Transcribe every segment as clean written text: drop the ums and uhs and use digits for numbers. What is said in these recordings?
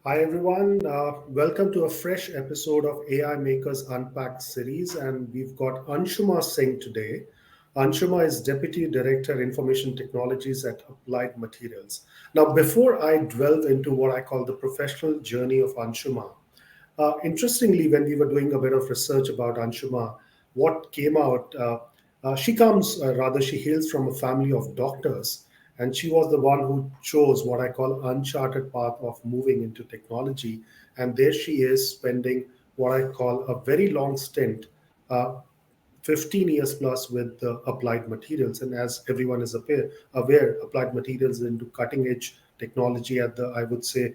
Hi everyone, welcome to a fresh episode of AI Makers Unpacked series, and we've got Anshuma Singh today. Anshuma is Deputy Director Information Technologies at Applied Materials. Now, before I delve into what I call the professional journey of Anshuma, interestingly, when we were doing a bit of research about Anshuma, what came out, rather, she hails from a family of doctors, and she was the one who chose what I call uncharted path of moving into technology. And there she is spending what I call a very long stint, uh, 15 years plus with applied materials. And as everyone is aware, applied materials is into cutting edge technology at the, I would say,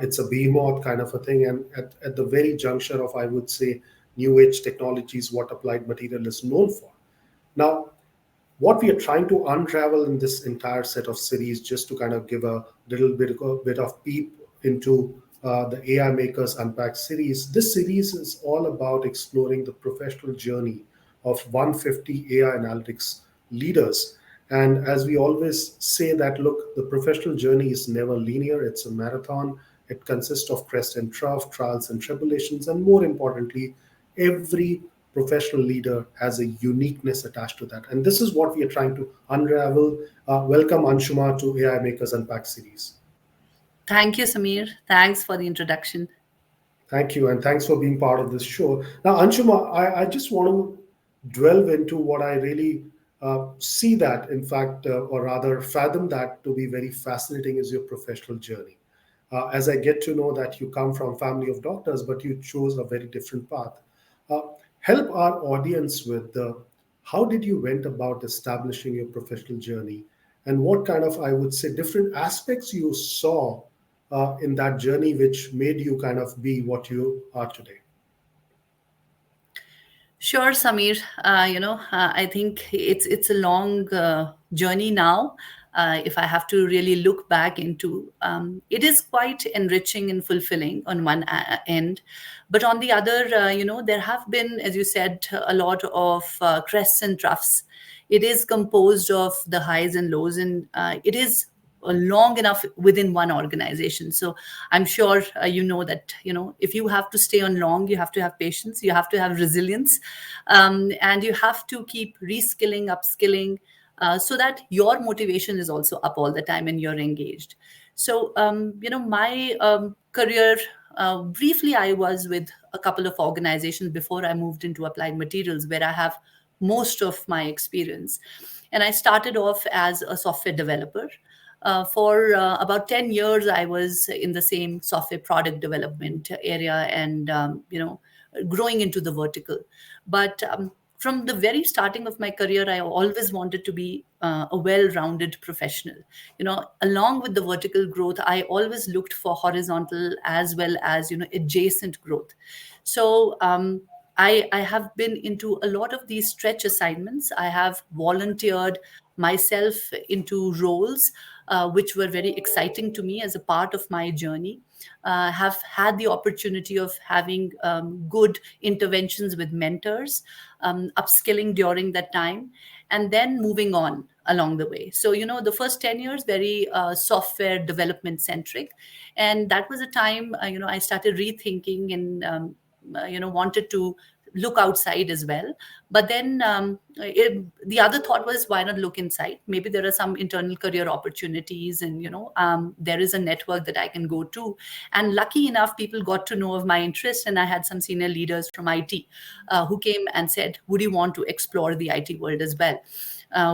it's a behemoth kind of a thing. And at the very juncture of, I would say, new age technologies, what applied material is known for. Now, what we are trying to unravel in this entire set of series, just to kind of give a bit of peep into the AI Makers Unpacked series. This series is all about exploring the professional journey of 150 AI analytics leaders. And as we always say that, look, the professional journey is never linear. It's a marathon. It consists of crest and trough, trials and tribulations, and more importantly, every professional leader has a uniqueness attached to that. And this is what we are trying to unravel. Welcome, Anshuma, to AI Makers Unpacked series. Thank you, Samir. Thanks for the introduction. Thank you, and thanks for being part of this show. Now, Anshuma, I just want to delve into what I really see that, in fact, or rather fathom that to be very fascinating is your professional journey. As I get to know that you come from family of doctors, but you chose a very different path. Uh, Help our audience with how did you went about establishing your professional journey, and what kind of, I would say, different aspects you saw in that journey which made you kind of be what you are today. Sure, Samir. I think it's a long journey now. If I have to really look back into, it is quite enriching and fulfilling on one end, but on the other, there have been, as you said, a lot of crests and troughs. It is composed of the highs and lows, and it is long enough within one organization. So I'm sure you know that, if you have to stay on long, you have to have patience, you have to have resilience, and you have to keep reskilling, upskilling, so that your motivation is also up all the time and you're engaged. So my career, briefly, I was with a couple of organizations before I moved into applied materials, where I have most of my experience. And I started off as a software developer. For about 10 years, I was in the same software product development area, and growing into the vertical. But from the very starting of my career, I always wanted to be a well-rounded professional. Along with the vertical growth, I always looked for horizontal as well as adjacent growth. So I have been into a lot of these stretch assignments. I have volunteered myself into roles which were very exciting to me as a part of my journey. Have had the opportunity of having good interventions with mentors, upskilling during that time, and then moving on along the way. So, the first 10 years, very software development centric. And that was a time, I started rethinking and, wanted to look outside as well. But then the other thought was, why not look inside? Maybe there are some internal career opportunities, and there is a network that I can go to. And lucky enough, people got to know of my interest, and I had some senior leaders from IT who came and said, would you want to explore the IT world as well?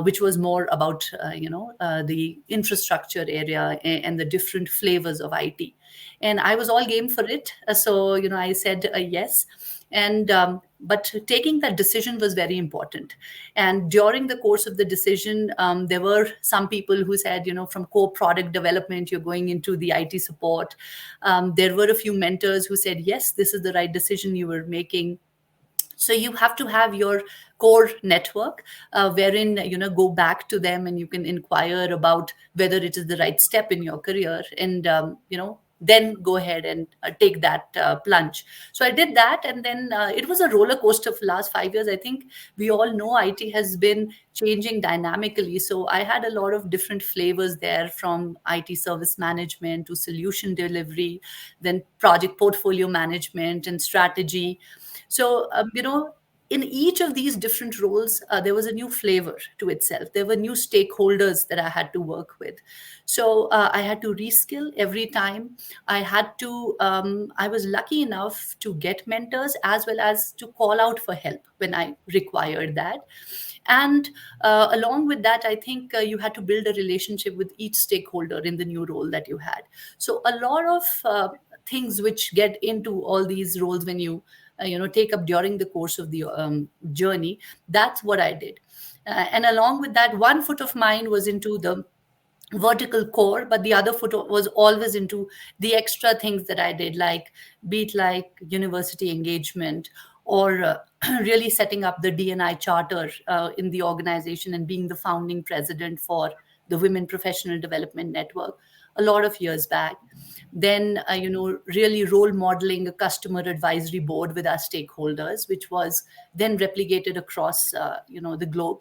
Which was more about the infrastructure area and the different flavors of IT. And I was all game for it. So I said yes. And but taking that decision was very important. And during the course of the decision, there were some people who said, from core product development, you're going into the IT support. There were a few mentors who said, yes, this is the right decision you were making. So you have to have your core network, wherein go back to them and you can inquire about whether it is the right step in your career. And then go ahead and take that plunge. So I did that, and then it was a roller coaster for the last 5 years. I think we all know IT has been changing dynamically. So I had a lot of different flavors there, from IT service management to solution delivery, then project portfolio management and strategy. So, in each of these different roles, there was a new flavor to itself. There were new stakeholders that I had to work with. So I had to reskill every time. I was lucky enough to get mentors as well as to call out for help when I required that. And along with that, I think you had to build a relationship with each stakeholder in the new role that you had. So a lot of things which get into all these roles when you take up during the course of the journey. That's what I did. And along with that, one foot of mine was into the vertical core, but the other foot was always into the extra things that I did, like be it like university engagement, or really setting up the DNI charter in the organization and being the founding president for the Women Professional Development Network a lot of years back. Then, really role modeling a customer advisory board with our stakeholders, which was then replicated across, the globe.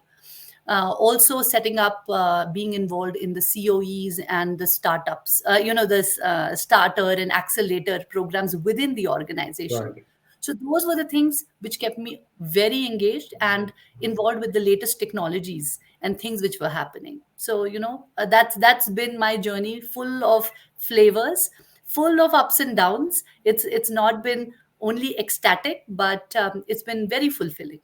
Also setting up, being involved in the COEs and the startups, this starter and accelerator programs within the organization. Right. So those were the things which kept me very engaged and involved with the latest technologies and things which were happening. So that's been my journey, full of flavors, full of ups and downs. It's not been only ecstatic, but it's been very fulfilling.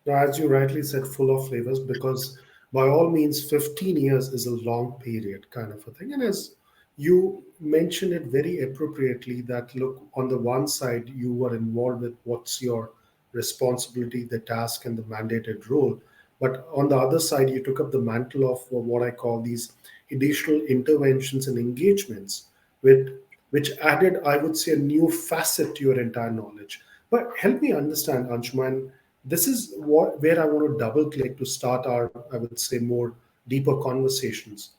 Now, as you rightly said, full of flavors, because by all means, 15 years is a long period, kind of a thing. And as you mentioned it very appropriately, that look, on the one side, you were involved with what's your responsibility, the task, and the mandated role. But on the other side, you took up the mantle of what I call these additional interventions and engagements, with which added, I would say, a new facet to your entire knowledge. But help me understand, Anshuman, this is where I want to double click to start our, I would say, more deeper conversations.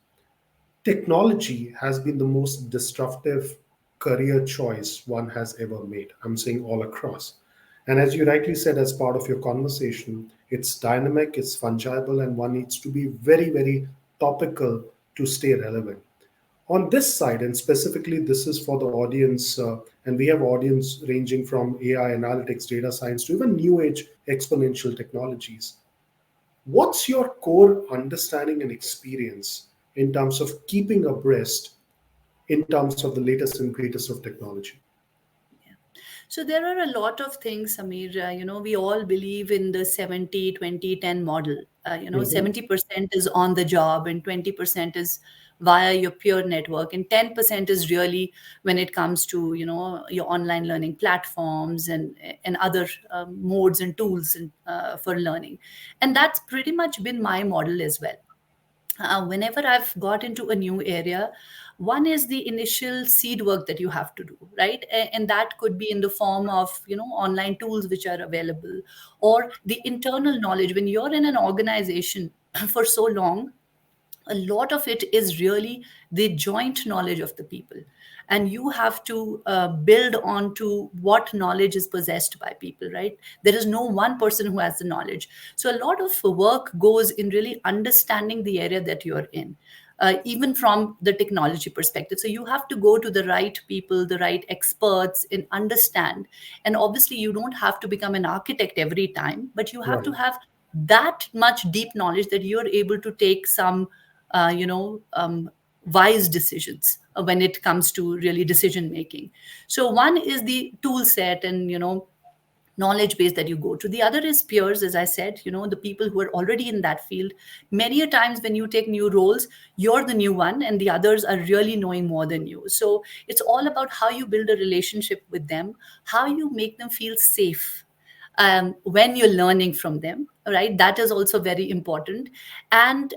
Technology has been the most disruptive career choice one has ever made. I'm saying all across. And as you rightly said, as part of your conversation, it's dynamic, it's fungible, and one needs to be very, very topical to stay relevant. On this side, and specifically this is for the audience, and we have audience ranging from AI, analytics, data science, to even new age exponential technologies. What's your core understanding and experience in terms of keeping abreast in terms of the latest and greatest of technology? So there are a lot of things, Samir. We all believe in the 70-20-10 model. Mhm. 70% is on the job and 20% is via your peer network, and 10% is really when it comes to, your online learning platforms and other modes and tools for learning. And that's pretty much been my model as well. Whenever I've got into a new area, one is the initial seed work that you have to do, right? And that could be in the form of, online tools which are available, or the internal knowledge. When you're in an organization for so long, a lot of it is really the joint knowledge of the people, and you have to build on to what knowledge is possessed by people, right? There is no one person who has the knowledge. So a lot of work goes in really understanding the area that you're in, even from the technology perspective. So you have to go to the right people, the right experts, and understand. And obviously you don't have to become an architect every time, but you have to Right. have that much deep knowledge that you're able to take some wise decisions when it comes to really decision making. So one is the tool set and knowledge base that you go to. The other is peers, as I said, the people who are already in that field. Many a times when you take new roles, you're the new one and the others are really knowing more than you. So it's all about how you build a relationship with them, how you make them feel safe when you're learning from them, right? That is also very important. And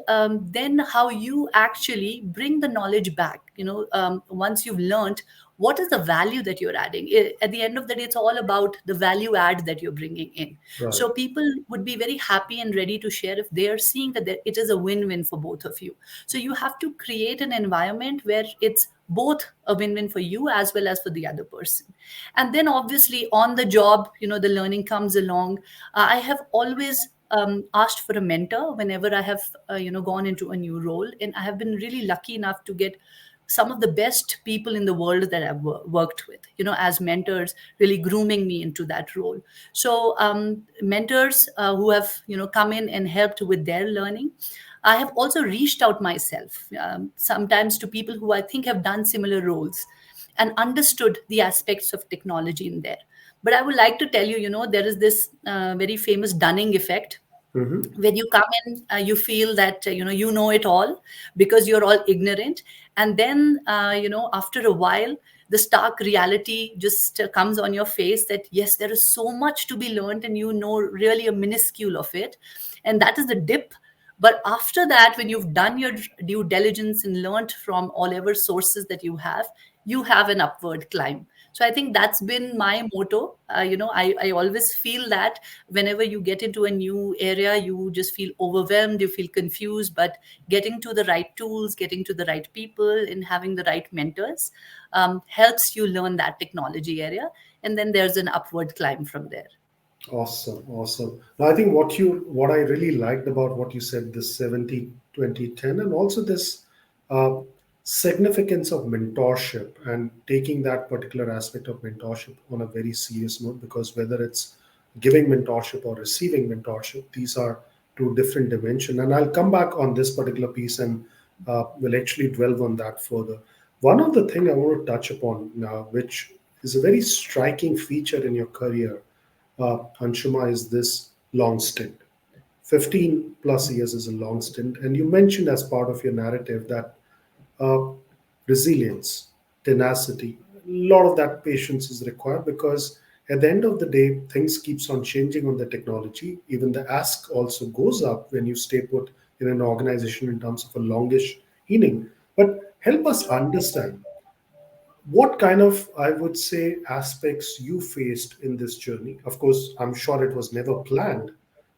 then how you actually bring the knowledge back. once you've learned, what is the value that you're adding? At the end of the day, it's all about the value add that you're bringing in. Right. So people would be very happy and ready to share if they are seeing that it is a win-win for both of you. So you have to create an environment where it's both a win-win for you as well as for the other person. And then obviously on the job, the learning comes along. I have always asked for a mentor whenever I have gone into a new role, and I have been really lucky enough to get some of the best people in the world that I've worked with, as mentors, really grooming me into that role. So mentors who have, come in and helped with their learning. I have also reached out myself, sometimes to people who I think have done similar roles and understood the aspects of technology in there. But I would like to tell you, there is this very famous Dunning effect. Mm-hmm. When you come in, you feel that you know it all because you're all ignorant, and then after a while, the stark reality just comes on your face that yes, there is so much to be learned, and really a minuscule of it, and that is the dip. But after that, when you've done your due diligence and learned from all ever sources that you have an upward climb. So I think that's been my motto. I always feel that whenever you get into a new area, you just feel overwhelmed, you feel confused, but getting to the right tools, getting to the right people, and having the right mentors helps you learn that technology area. And then there's an upward climb from there. Awesome, awesome. Now, I think what I really liked about what you said, this 70-20-10, and also this uh, significance of mentorship and taking that particular aspect of mentorship on a very serious note, because whether it's giving mentorship or receiving mentorship, these are two different dimensions. And I'll come back on this particular piece and we'll actually dwell on that further. One of the things I want to touch upon now, which is a very striking feature in your career, Anshuma, is this long stint. 15 plus years is a long stint. And you mentioned as part of your narrative that uh, resilience, tenacity, a lot of that patience is required, because at the end of the day, things keeps on changing on the technology. Even the ask also goes up when you stay put in an organization in terms of a longish inning. But help us understand what kind of, I would say, aspects you faced in this journey. Of course, I'm sure it was never planned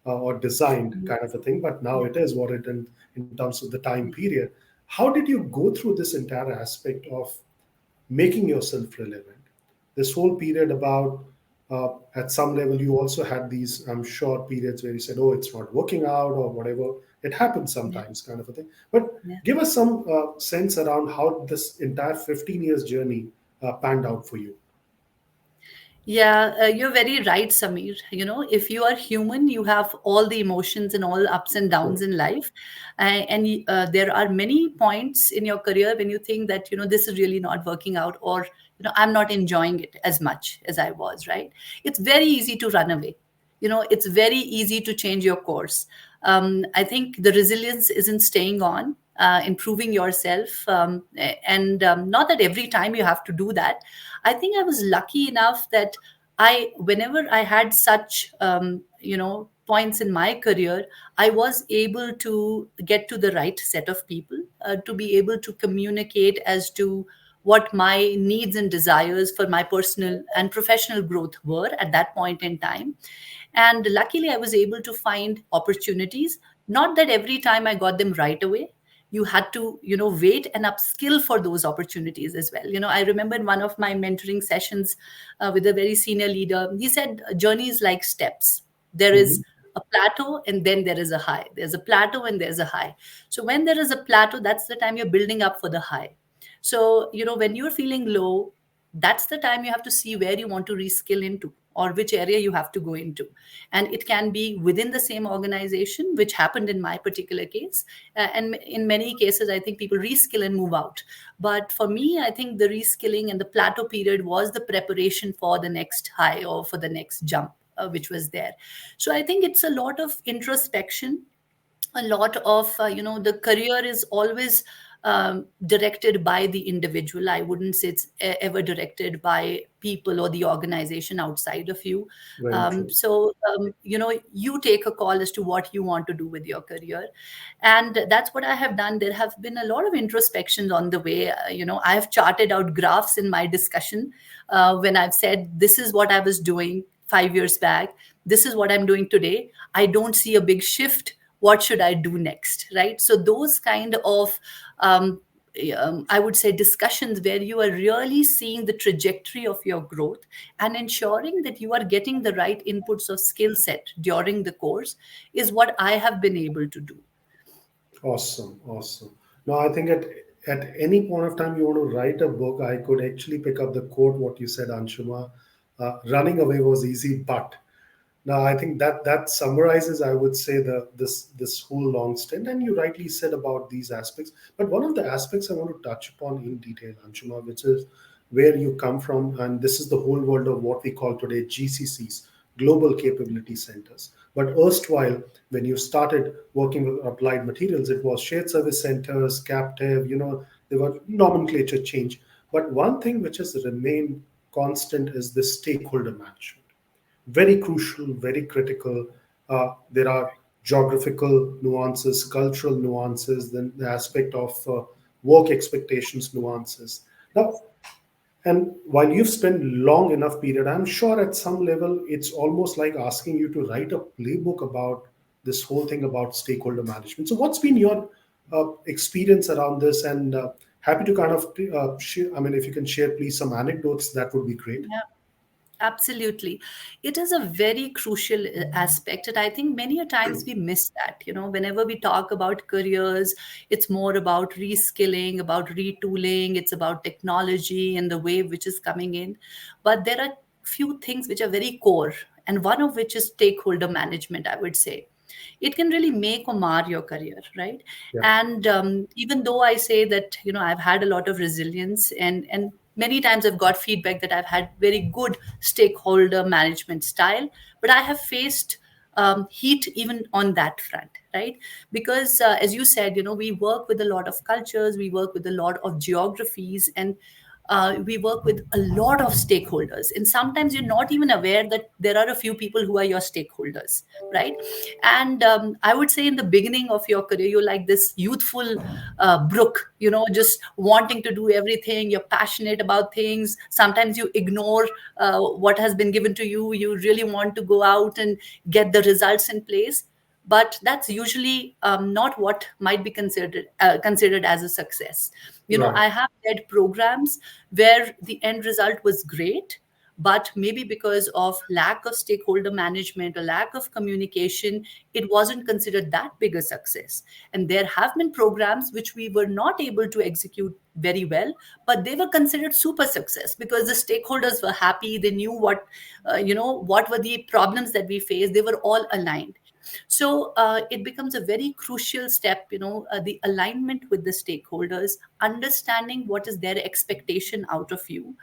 or designed kind of a thing, but now it is what it in terms of the time period. How did you go through this entire aspect of making yourself relevant? This whole period about, at some level, you also had these, I'm sure, periods where you said, oh, it's not working out or whatever. It happens Yeah. sometimes, kind of a thing. But Yeah. give us some sense around how this entire 15 years journey panned out for you. Yeah, you're very right, Samir. If you are human, you have all the emotions and all ups and downs True. in life. And there are many points in your career when you think that, this is really not working out, or, I'm not enjoying it as much as I was, right? It's very easy to run away. It's very easy to change your course. I think the resilience isn't staying on, improving yourself, and not that every time you have to do that. I think I was lucky enough that whenever I had such points in my career, I was able to get to the right set of people, to be able to communicate as to what my needs and desires for my personal and professional growth were at that point in time. And luckily, I was able to find opportunities. Not that every time I got them right away. You had to, wait and upskill for those opportunities as well. I remember in one of my mentoring sessions with a very senior leader, he said, journey is like steps. There is Mhm. a plateau and then there is a high. There's a plateau and there's a high. So when there is a plateau, that's the time you're building up for the high. So, when you're feeling low, that's the time you have to see where you want to reskill into or which area you have to go into. And it can be within the same organization, which happened in my particular case. And in many cases, I think people reskill and move out. But for me, I think the reskilling and the plateau period was the preparation for the next high or for the next jump, which was there. So I think it's a lot of introspection, a lot of the career is always directed by the individual. I wouldn't say it's ever directed by people or the organization outside of you. Very true. You take a call as to what you want to do with your career. And that's what I have done. There have been a lot of introspections on the way. I have charted out graphs in my discussion when I've said, this is what I was doing 5 years back. This is what I'm doing today. I don't see a big shift. What should I do next? Right. So those kind of um, I would say discussions where you are really seeing the trajectory of your growth and ensuring that you are getting the right inputs of skill set during the course is what I have been able to do. Awesome, awesome. Now, I think at any point of time you want to write a book, I could actually pick up the quote what you said, Anshuma. Running away was easy, but now I think that summarizes, I would say, this whole long stint. And you rightly said about these aspects. But one of the aspects I want to touch upon in detail, Anshuma, which is where you come from, and this is the whole world of what we call today GCCs, Global Capability Centers. But erstwhile, when you started working with applied materials, it was shared service centers, captive. There were nomenclature change. But one thing which has remained constant is the stakeholder management. Very crucial, very critical. There are geographical nuances, cultural nuances, then the aspect of work expectations nuances. Now, and while you've spent long enough period, I'm sure at some level it's almost like asking you to write a playbook about this whole thing about stakeholder management. So, what's been your experience around this? And happy to kind of, share, I mean, if you can share, please, some anecdotes, that would be great. Absolutely. It is a very crucial aspect. And I think many a times we miss that. Whenever we talk about careers, it's more about reskilling, about retooling, it's about technology and the wave which is coming in. But there are few things which are very core, and one of which is stakeholder management, I would say. It can really make or mar your career, right? Yeah, And even though I say that, I've had a lot of resilience, and many times I've got feedback that I've had very good stakeholder management style, but I have faced heat even on that front, right? Because as you said, we work with a lot of cultures, we work with a lot of geographies, and we work with a lot of stakeholders, and sometimes you're not even aware that there are a few people who are your stakeholders, right? And I would say in the beginning of your career, you're like this youthful brook, just wanting to do everything. You're passionate about things. Sometimes you ignore what has been given to you. You really want to go out and get the results in place, but that's usually not what might be considered as a success. right. I have led programs where the end result was great, but maybe because of lack of stakeholder management or lack of communication, it wasn't considered that big a success. And there have been programs which we were not able to execute very well, but they were considered super success because the stakeholders were happy. They knew what were the problems that we faced. They were all aligned. So it becomes a very crucial step, the alignment with the stakeholders, understanding what is their expectation out of you.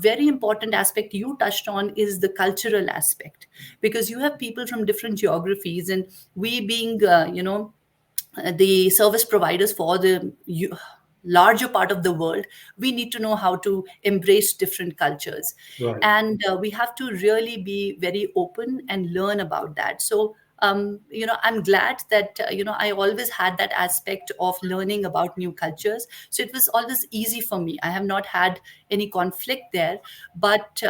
Very important aspect you touched on is the cultural aspect, because you have people from different geographies, and we being, the service providers for the larger part of the world, we need to know how to embrace different cultures. Right. And we have to really be very open and learn about that. So I'm glad that I always had that aspect of learning about new cultures, so it was always easy for me. I have not had any conflict there. But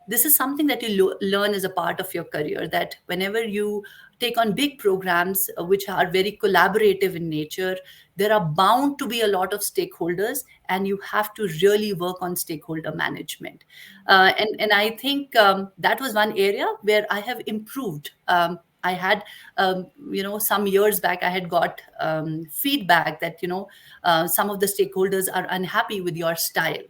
this is something that you learn as a part of your career, that whenever you take on big programs which are very collaborative in nature, there are bound to be a lot of stakeholders, and you have to really work on stakeholder management. And I think that was one area where I have improved. I had, some years back, I had got feedback that, some of the stakeholders are unhappy with your style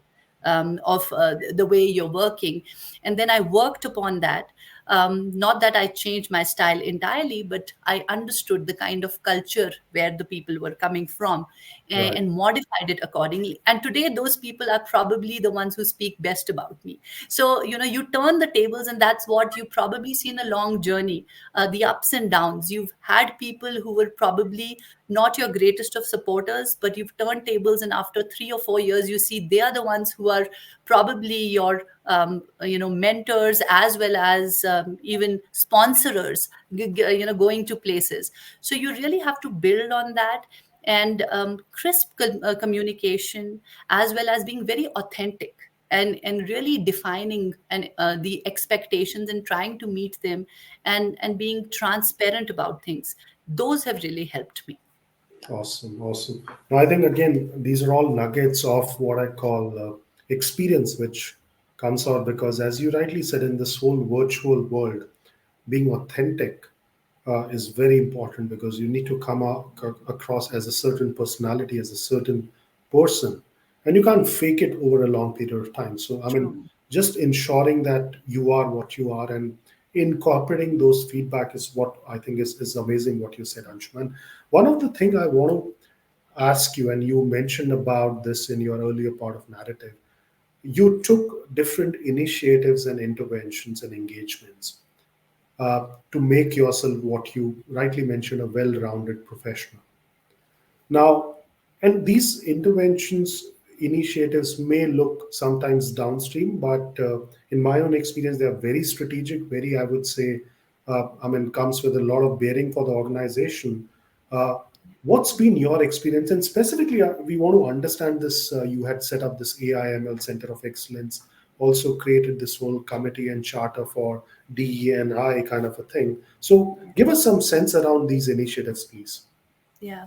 of the way you're working. And then I worked upon that. Not that I changed my style entirely, but I understood the kind of culture where the people were coming from, Right. and modified it accordingly. And today, those people are probably the ones who speak best about me. So, you turn the tables, and that's what you probably seen a long journey, the ups and downs. You've had people who were probably not your greatest of supporters, but you've turned tables, and after 3 or 4 years, you see they are the ones who are probably your mentors, as well as even sponsors, going to places. So you really have to build on that, and crisp communication, as well as being very authentic, and really defining and the expectations and trying to meet them, and being transparent about things. Those have really helped me. Awesome, awesome. Now, I think again, these are all nuggets of what I call experience, which comes out because, as you rightly said, in this whole virtual world, being authentic is very important because you need to come across as a certain personality, as a certain person, and you can't fake it over a long period of time. So, I mean, True. just ensuring that you are what you are and incorporating those feedback is what I think is amazing what you said, Anshuman. One of the thing I want to ask you, and you mentioned about this in your earlier part of narrative, you took different initiatives and interventions and engagements to make yourself what you rightly mentioned, a well-rounded professional. Now, and these interventions, initiatives may look sometimes downstream, but in my own experience, they are very strategic, very, I would say, I mean, comes with a lot of bearing for the organization. Uh, what's been your experience? And specifically, we want to understand this. You had set up this AIML Center of Excellence, also created this whole committee and charter for DE&I kind of a thing. So, give us some sense around these initiatives, please. Yeah,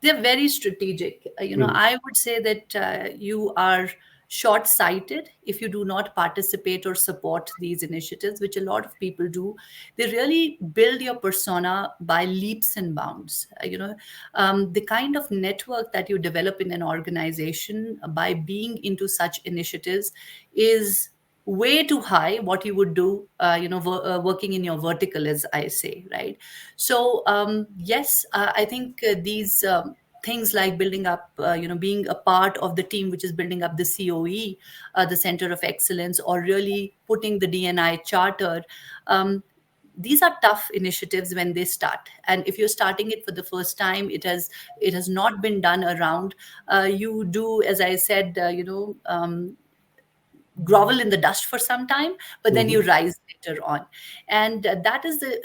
they're very strategic. Mm. I would say that you are short sighted if you do not participate or support these initiatives, which a lot of people do. They really build your persona by leaps and bounds. The kind of network that you develop in an organization by being into such initiatives is way too high what you would do working in your vertical, as I say, right? So yes, I think these things like building up, being a part of the team which is building up the COE, the Center of Excellence, or really putting the DNI charter. These are tough initiatives when they start, and if you're starting it for the first time, it has not been done around. You do, as I said, grovel in the dust for some time, but then you Mhm. rise later on. And that is the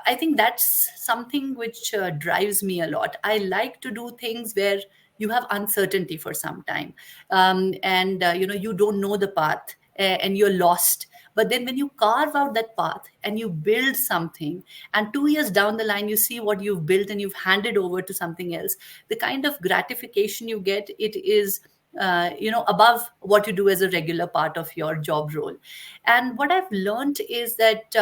I think that's something which drives me a lot. I like to do things where you have uncertainty for some time, and you don't know the path, and you're lost. But then when you carve out that path and you build something, and 2 years down the line you see what you've built and you've handed over to something else, the kind of gratification you get, it is above what you do as a regular part of your job role. And what I've learned is that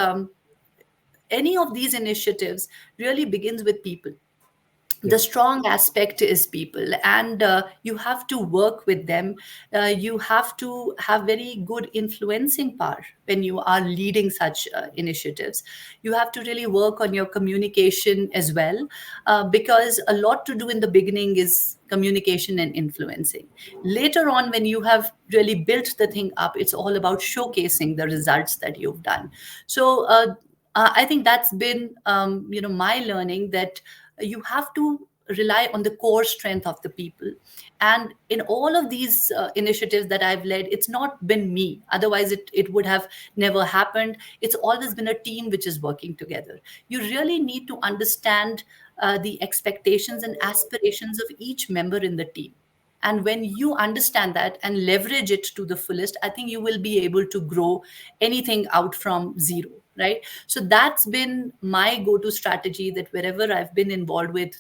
any of these initiatives really begins with people. Yeah. The strong aspect is people, and you have to work with them. You have to have very good influencing power when you are leading such initiatives. You have to really work on your communication as well, because a lot to do in the beginning is communication and influencing. Later on, when you have really built the thing up, it's all about showcasing the results that you've done. So I think that's been my learning, that you have to rely on the core strength of the people. And in all of these initiatives that I've led, it's not been me, otherwise it would have never happened. It's always been a team which is working together. You really need to understand the expectations and aspirations of each member in the team. And when you understand that and leverage it to the fullest, I think you will be able to grow anything out from zero, right? So that's been my go-to strategy, that wherever I've been involved with,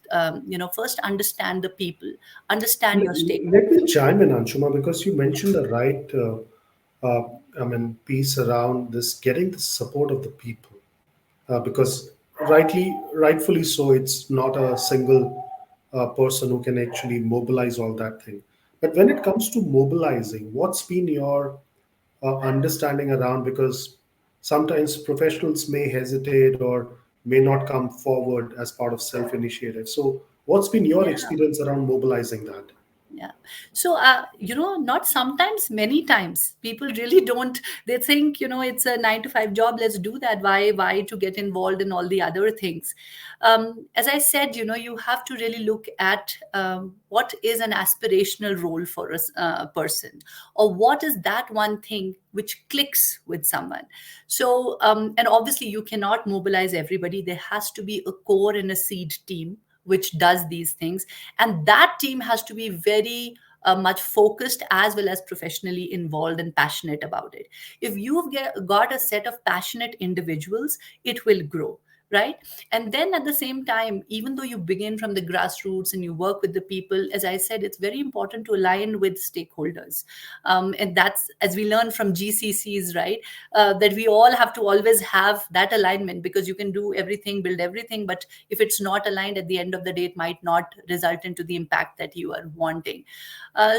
first understand the people, understand your Let stakeholders. me chime in, Anshuma, because you mentioned the right, I mean, piece around this getting the support of the people. Because rightfully so, it's not a single person who can actually mobilize all that thing. But when it comes to mobilizing, what's been your understanding around? Because sometimes professionals may hesitate or may not come forward as part of self initiative. So, what's been your Yeah. experience around mobilizing that? Yeah. So, not sometimes, many times, people really don't. They think, it's a 9 to 5 job. Let's do that. Why to get involved in all the other things? As I said, you have to really look at what is an aspirational role for a person, or what is that one thing which clicks with someone. So, and obviously, you cannot mobilize everybody. There has to be a core and a seed team which does these things, and that team has to be very much focused as well as professionally involved and passionate about it. If got a set of passionate individuals, it will grow, right? And then at the same time, even though you begin from the grassroots and you work with the people, as I said, it's very important to align with stakeholders. And that's, as we learn from GCCs, right, that we all have to always have that alignment, because you can do everything, build everything, but if it's not aligned, at the end of the day, it might not result into the impact that you are wanting.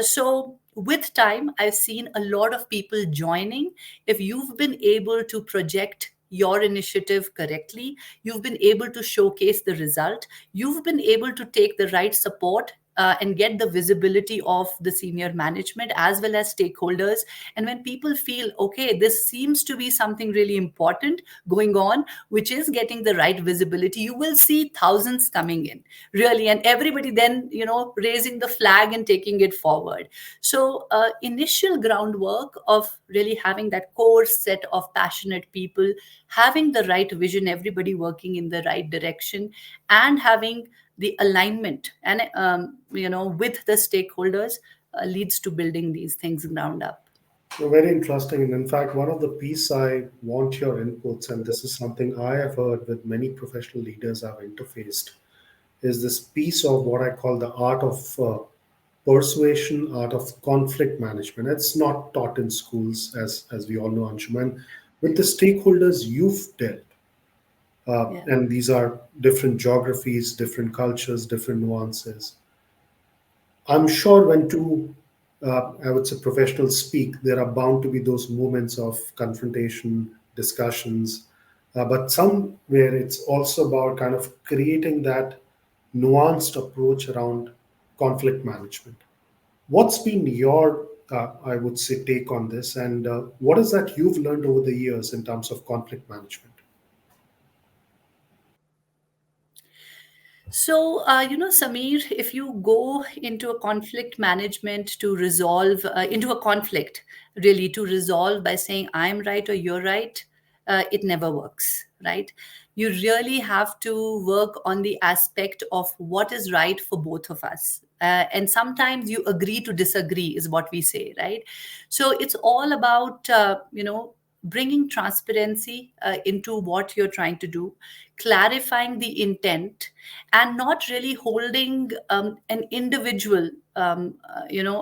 So with time, I've seen a lot of people joining. If you've been able to project your initiative correctly, you've been able to showcase the result, you've been able to take the right support and get the visibility of the senior management as well as stakeholders. And when people feel, okay, this seems to be something really important going on, which is getting the right visibility, you will see thousands coming in, really, and everybody then, raising the flag and taking it forward. So, initial groundwork of really having that core set of passionate people, having the right vision, everybody working in the right direction, and having the alignment and with the stakeholders leads to building these things ground up. So very interesting. And in fact, one of the piece I want your inputs, and this is something I have heard with many professional leaders I've interfaced, is this piece of what I call the art of persuasion, art of conflict management. It's not taught in schools, as we all know, Anshuman. With the stakeholders you've dealt, Yeah. and these are different geographies, different cultures, different nuances. I'm sure when two, I would say, professionals speak, there are bound to be those moments of confrontation, discussions, but somewhere it's also about kind of creating that nuanced approach around conflict management. What's been your, I would say, take on this, and what is that you've learned over the years in terms of conflict management? So, Samir, if you go into a conflict management to resolve, into a conflict, really to resolve by saying, I'm right or you're right, it never works, right? You really have to work on the aspect of what is right for both of us. And sometimes you agree to disagree, is what we say, right? So it's all about, bringing transparency into what you're trying to do, clarifying the intent, and not really holding an individual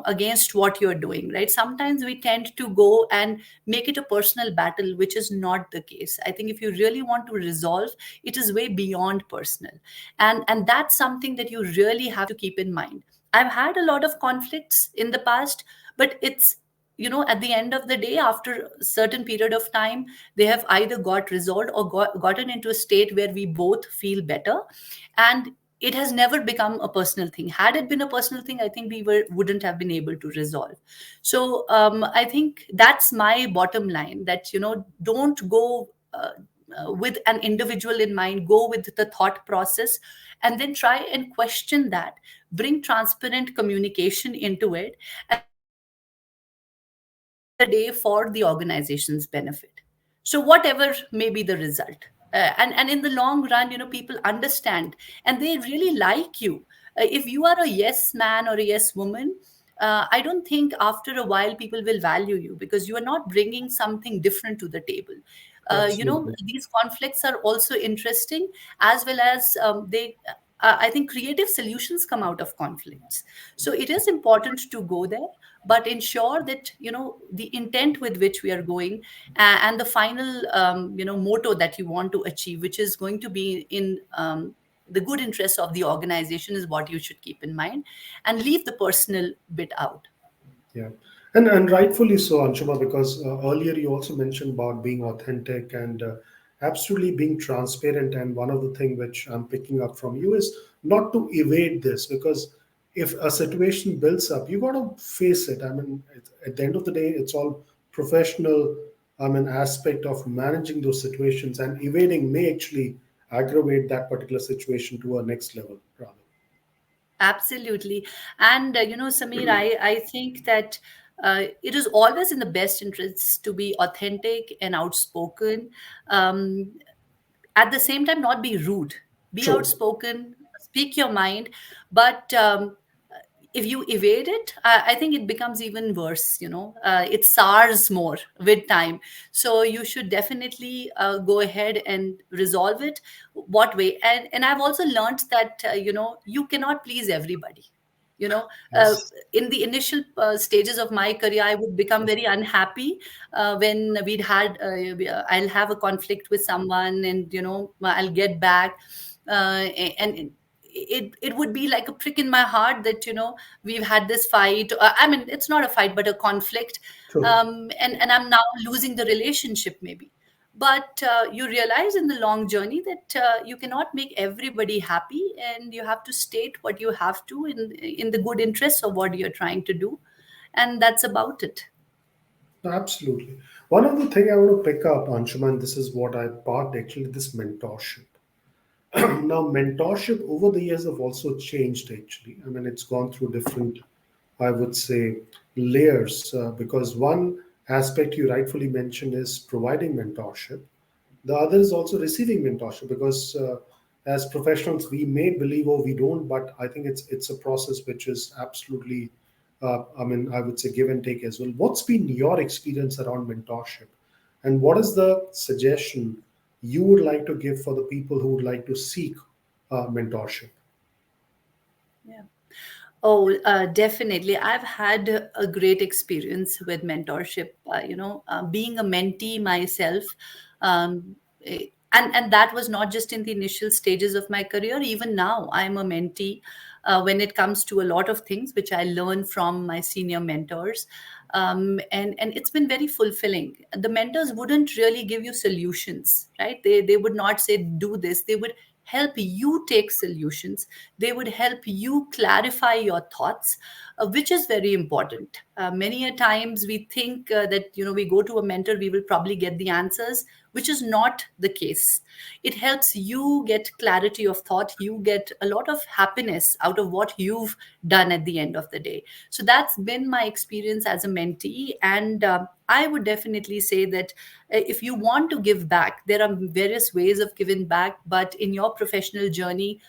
against what you're doing, right? Sometimes we tend to go and make it a personal battle, which is not the case. I think if you really want to resolve, it is way beyond personal, and that's something that you really have to keep in mind. I've had a lot of conflicts in the past, but it's, at the end of the day, after a certain period of time, they have either got resolved or gotten into a state where we both feel better, and it has never become a personal thing. Had it been a personal thing, I think wouldn't have been able to resolve. So, I think that's my bottom line, that don't go with an individual in mind, go with the thought process, and then try and question that, bring transparent communication into it, and then resolve it at the end of the day for the organization's benefit. So whatever may be the result, and in the long run, people understand and they really like you. If you are a yes man or a yes woman, I don't think after a while people will value you, because you are not bringing something different to the table. Absolutely. These conflicts are also interesting, as well as they I think creative solutions come out of conflicts. So it is important to go there, but ensure that the intent with which we are going, and the final motto that you want to achieve, which is going to be in the good interest of the organization, is what you should keep in mind, and leave the personal bit out. Yeah. And rightfully so, Anshuma, because earlier you also mentioned about being authentic and absolutely being transparent. And one of the thing which I'm picking up from you is not to evade this, because if a situation builds up, you got to face it. I mean, at the end of the day, it's all professional. I mean, aspect of managing those situations, and evading may actually aggravate that particular situation to a next level, rather. Absolutely. And, Samir, I think that it is always in the best interests to be authentic and outspoken. Um, at the same time, not be rude. Be True. outspoken, speak your mind, but if you evade it, I think it becomes even worse. It sours more with time. So you should definitely go ahead and resolve it. What way? And I've also learned that you cannot please everybody. you know uh, Yes. in the initial stages of my career, I would become very unhappy when I'll have a conflict with someone, and I'll get back, and it would be like a prick in my heart that we've had this fight. I mean, it's not a fight but a conflict. True. And I'm now losing the relationship, maybe. But you realize in the long journey that you cannot make everybody happy, and you have to state what you have to in the good interest of what you're trying to do, and that's about it. Absolutely. One of the thing I want to pick up, Anshuman, this is what I part actually, this mentorship. Now, mentorship over the years have also changed actually. I mean, it's gone through different, I would say, layers, because one aspect you rightfully mentioned is providing mentorship. The other is also receiving mentorship, because as professionals we may believe or we don't, but I think it's a process which is absolutely, I mean, I would say give and take as well. What's been your experience around mentorship, and what is the suggestion you would like to give for the people who would like to seek mentorship? Yeah. Oh, definitely. I've had a great experience with mentorship. Being a mentee myself, um, and that was not just in the initial stages of my career. Even now, I'm a mentee when it comes to a lot of things which I learn from my senior mentors. And it's been very fulfilling. The mentors wouldn't really give you solutions, right? They would not say do this. They would help you take solutions. They would help you clarify your thoughts, which is very important. Many a times we think that we go to a mentor, we will probably get the answers, which is not the case. It helps you get clarity of thought. You get a lot of happiness out of what you've done at the end of the day. So that's been my experience as a mentee. And I would definitely say that if you want to give back, there are various ways of giving back, but in your professional journey,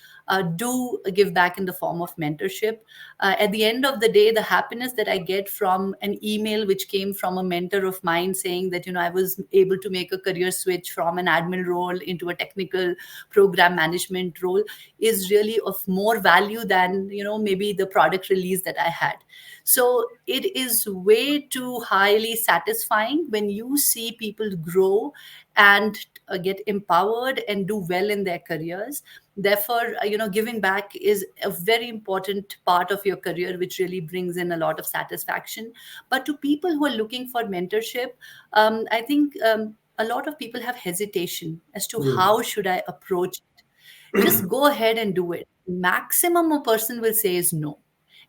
do give back in the form of mentorship. At the end of the day, the happiness that I get from an email which came from a mentor of mine saying that I was able to make a career switch from an admin role into a technical program management role is really of more value than maybe the product release that I had. So it is way too highly satisfying when you see people grow and get empowered and do well in their careers. Therefore, giving back is a very important part of your career, which really brings in a lot of satisfaction. But to people who are looking for mentorship, I think a lot of people have hesitation as to Hmm. how should I approach. Just go ahead and do it. Maximum a person will say is no.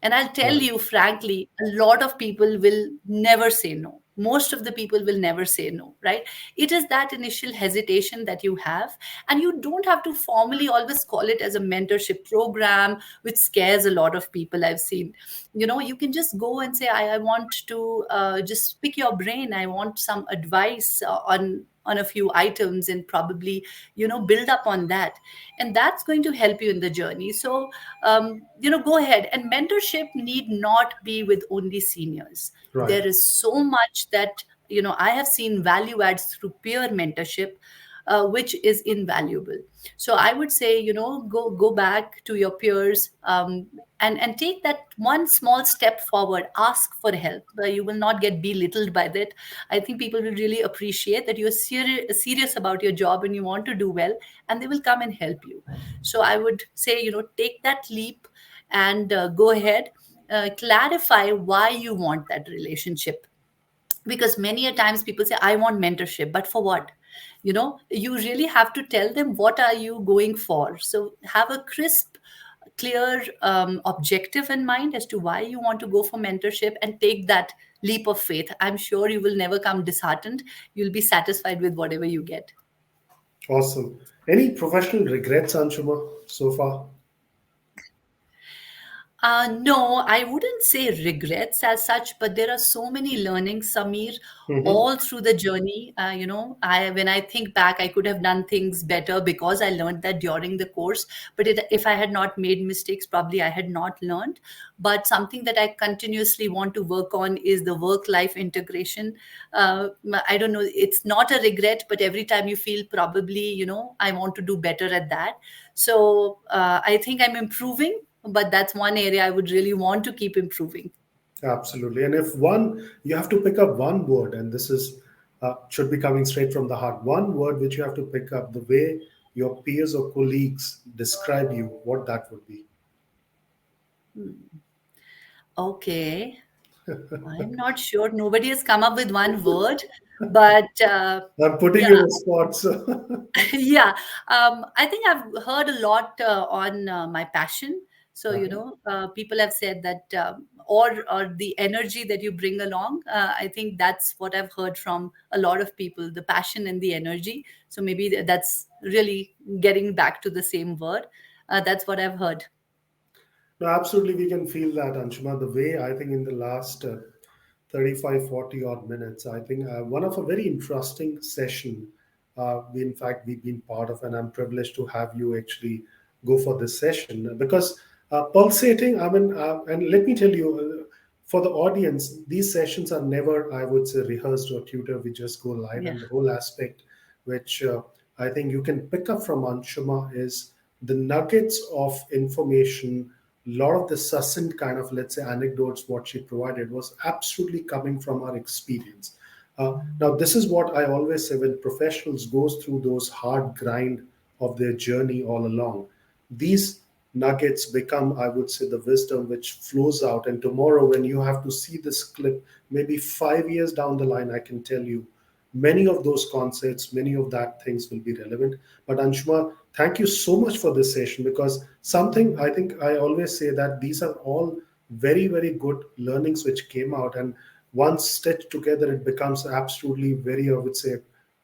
And I'll tell Right. you frankly, a lot of people will never say no. Most of the people will never say no, right? It is that initial hesitation that you have. And you don't have to formally always call it as a mentorship program, which scares a lot of people I've seen. You can just go and say, I want to just pick your brain. I want some advice on a few items, and probably build up on that, and that's going to help you in the journey. So go ahead. And mentorship need not be with only seniors. Right. There is so much that I have seen value adds through peer mentorship, which is invaluable. So I would say, go back to your peers, and take that one small step forward. Ask for help. You will not get belittled by that. I think people will really appreciate that you're serious about your job and you want to do well, and they will come and help you. So I would say, take that leap and go ahead. clarify why you want that relationship, because many a times people say I want mentorship, but for what? You really have to tell them what are you going for. So have a crisp, clear objective in mind as to why you want to go for mentorship, and take that leap of faith. I'm sure you will never come disheartened. You'll be satisfied with whatever you get. Awesome. Any professional regrets, Anshuma, so far? No, I wouldn't say regrets as such, but there are so many learnings, Samir, Hmm. all through the journey. When I think back, I could have done things better because I learned that during the course. But if I had not made mistakes, probably I had not learned. But something that I continuously want to work on is the work-life integration. I don't know, it's not a regret, but every time you feel probably, I want to do better at that. So I think I'm improving, but that's one area I would really want to keep improving. Absolutely. And if one, you have to pick up one word, and this is should be coming straight from the heart. One word which you have to pick up, the way your peers or colleagues describe you, what that would be. Okay. I'm not sure. Nobody has come up with one word, but I'm putting you yeah, on the spot. So. yeah. I think I've heard a lot on my passion. So, people have said that, or the energy that you bring along. I think that's what I've heard from a lot of people, the passion and the energy. So maybe that's really getting back to the same word. That's what I've heard. No, absolutely, we can feel that, Anshuma. The way I think in the last 35, 40 odd minutes, I think one of a very interesting session, in fact, we've been part of, and I'm privileged to have you actually go for this session because pulsating, I mean, and let me tell you, for the audience, these sessions are never, I would say, rehearsed or tutored. We just go live, Yeah. and the whole aspect, which I think you can pick up from Anshuma, is the nuggets of information. A lot of the succinct kind of, let's say, anecdotes what she provided was absolutely coming from her experience. Now this is what I always say: when professionals goes through those hard grind of their journey all along, these nuggets become, I would say, the wisdom which flows out. And tomorrow when you have to see this clip, maybe 5 years down the line, I can tell you many of those concepts, many of that things will be relevant. But Anshuma, thank you so much for this session, because something I think I always say that these are all very, very good learnings which came out. And once stitched together, it becomes absolutely very, I would say,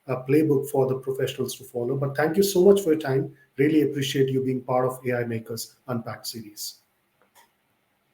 a playbook for the professionals to follow. But thank you so much for your time. Really appreciate you being part of AI Makers Unpacked series.